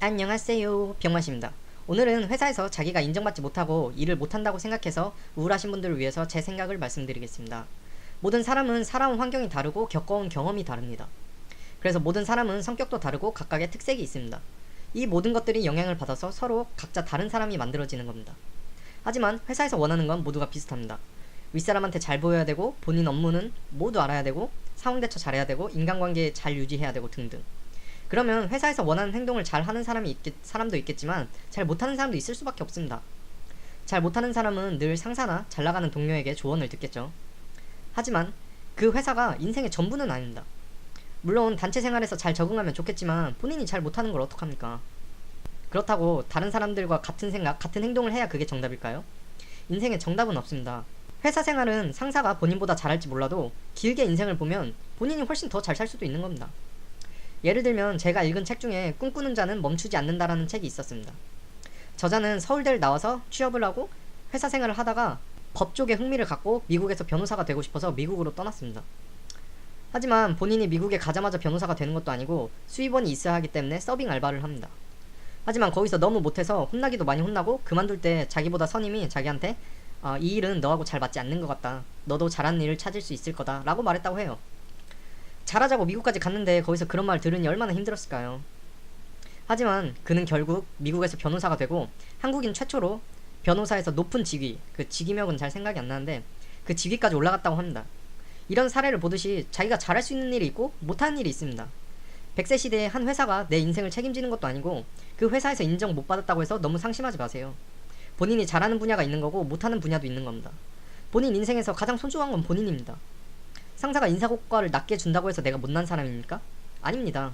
안녕하세요, 병맛입니다. 오늘은 회사에서 자기가 인정받지 못하고 일을 못한다고 생각해서 우울하신 분들을 위해서 제 생각을 말씀드리겠습니다. 모든 사람은 살아온 환경이 다르고 겪어온 경험이 다릅니다. 그래서 모든 사람은 성격도 다르고 각각의 특색이 있습니다. 이 모든 것들이 영향을 받아서 서로 각자 다른 사람이 만들어지는 겁니다. 하지만 회사에서 원하는 건 모두가 비슷합니다. 윗사람한테 잘 보여야 되고 본인 업무는 모두 알아야 되고 상황대처 잘해야 되고 인간관계 잘 유지해야 되고 등등. 그러면 회사에서 원하는 행동을 잘 하는 사람도 있겠지만 잘 못하는 사람도 있을 수밖에 없습니다. 잘 못하는 사람은 늘 상사나 잘 나가는 동료에게 조언을 듣겠죠. 하지만 그 회사가 인생의 전부는 아닙니다. 물론 단체 생활에서 잘 적응하면 좋겠지만 본인이 잘 못하는 걸 어떡합니까? 그렇다고 다른 사람들과 같은 생각, 같은 행동을 해야 그게 정답일까요? 인생에 정답은 없습니다. 회사 생활은 상사가 본인보다 잘할지 몰라도 길게 인생을 보면 본인이 훨씬 더 잘 살 수도 있는 겁니다. 예를 들면 제가 읽은 책 중에 꿈꾸는 자는 멈추지 않는다라는 책이 있었습니다. 저자는 서울대를 나와서 취업을 하고 회사 생활을 하다가 법 쪽에 흥미를 갖고 미국에서 변호사가 되고 싶어서 미국으로 떠났습니다. 하지만 본인이 미국에 가자마자 변호사가 되는 것도 아니고 수입원이 있어야 하기 때문에 서빙 알바를 합니다. 하지만 거기서 너무 못해서 혼나기도 많이 혼나고 그만둘 때 자기보다 선임이 자기한테 이 일은 너하고 잘 맞지 않는 것 같다. 너도 잘하는 일을 찾을 수 있을 거다. 라고 말했다고 해요. 잘하자고 미국까지 갔는데 거기서 그런 말 들으니 얼마나 힘들었을까요? 하지만 그는 결국 미국에서 변호사가 되고 한국인 최초로 변호사에서 높은 직위, 그 직위명은 잘 생각이 안 나는데 그 직위까지 올라갔다고 합니다. 이런 사례를 보듯이 자기가 잘할 수 있는 일이 있고 못하는 일이 있습니다. 100세 시대에 한 회사가 내 인생을 책임지는 것도 아니고 그 회사에서 인정 못 받았다고 해서 너무 상심하지 마세요. 본인이 잘하는 분야가 있는 거고 못하는 분야도 있는 겁니다. 본인 인생에서 가장 소중한 건 본인입니다. 상사가 인사고과를 낮게 준다고 해서 내가 못난 사람입니까? 아닙니다.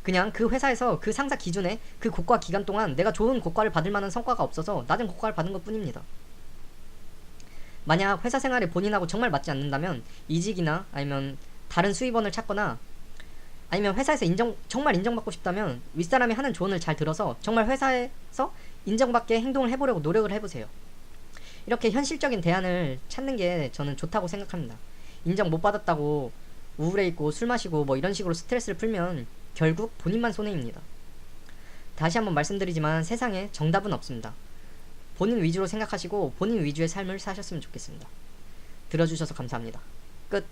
그냥 그 회사에서 그 상사 기준에 그 고과 기간 동안 내가 좋은 고과를 받을 만한 성과가 없어서 낮은 고과를 받은 것 뿐입니다. 만약 회사 생활에 본인하고 정말 맞지 않는다면 이직이나 아니면 다른 수입원을 찾거나 아니면 회사에서 정말 인정받고 싶다면 윗사람이 하는 조언을 잘 들어서 정말 회사에서 인정받게 행동을 해보려고 노력을 해보세요. 이렇게 현실적인 대안을 찾는 게 저는 좋다고 생각합니다. 인정 못 받았다고 우울해 있고 술 마시고 뭐 이런 식으로 스트레스를 풀면 결국 본인만 손해입니다. 다시 한번 말씀드리지만 세상에 정답은 없습니다. 본인 위주로 생각하시고 본인 위주의 삶을 사셨으면 좋겠습니다. 들어주셔서 감사합니다. 끝.